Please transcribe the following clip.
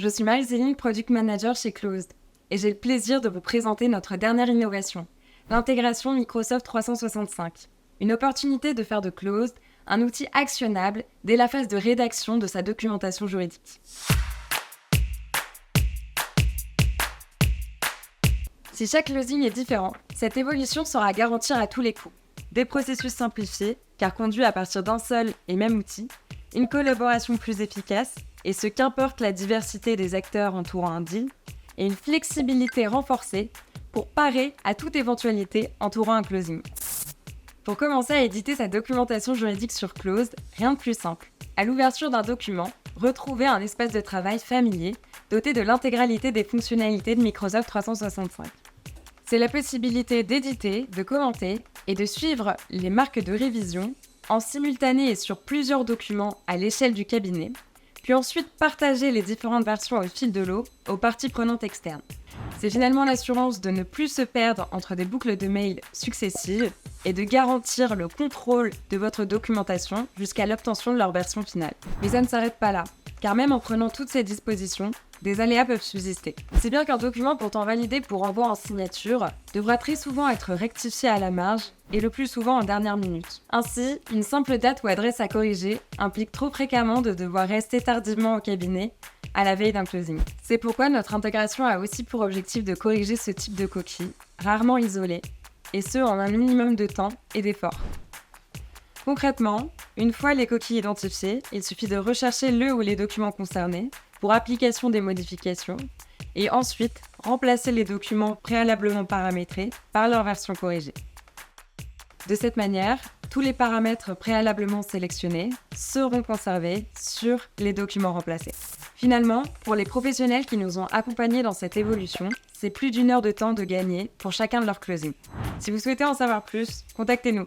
je suis Marie-Céline, Product Manager chez Closed, et j'ai le plaisir de vous présenter notre dernière innovation, l'intégration Microsoft 365. Une opportunité de faire de Closed un outil actionnable dès la phase de rédaction de sa documentation juridique. Si chaque closing est différent, cette évolution sera à garantir à tous les coups. Des processus simplifiés, car conduits à partir d'un seul et même outil, une collaboration plus efficace, et ce qu'importe la diversité des acteurs entourant un deal, et une flexibilité renforcée pour parer à toute éventualité entourant un closing. Pour commencer à éditer sa documentation juridique sur Closed, rien de plus simple. À l'ouverture d'un document, retrouvez un espace de travail familier doté de l'intégralité des fonctionnalités de Microsoft 365. C'est la possibilité d'éditer, de commenter et de suivre les marques de révision en simultané et sur plusieurs documents à l'échelle du cabinet, puis ensuite partager les différentes versions au fil de l'eau aux parties prenantes externes. C'est finalement l'assurance de ne plus se perdre entre des boucles de mails successives et de garantir le contrôle de votre documentation jusqu'à l'obtention de leur version finale. Mais ça ne s'arrête pas là, car même en prenant toutes ces dispositions, des aléas peuvent subsister. C'est bien qu'un document pourtant validé pour envoi en signature devra très souvent être rectifié à la marge et le plus souvent en dernière minute. Ainsi, une simple date ou adresse à corriger implique trop fréquemment de devoir rester tardivement au cabinet à la veille d'un closing. C'est pourquoi notre intégration a aussi pour objectif de corriger ce type de coquille, rarement isolée, et ce en un minimum de temps et d'effort. Concrètement, une fois les coquilles identifiées, il suffit de rechercher le ou les documents concernés pour application des modifications et ensuite remplacer les documents préalablement paramétrés par leur version corrigée. De cette manière, tous les paramètres préalablement sélectionnés seront conservés sur les documents remplacés. Finalement, pour les professionnels qui nous ont accompagnés dans cette évolution, c'est plus d'1 heure de temps de gagner pour chacun de leurs closings. Si vous souhaitez en savoir plus, contactez-nous.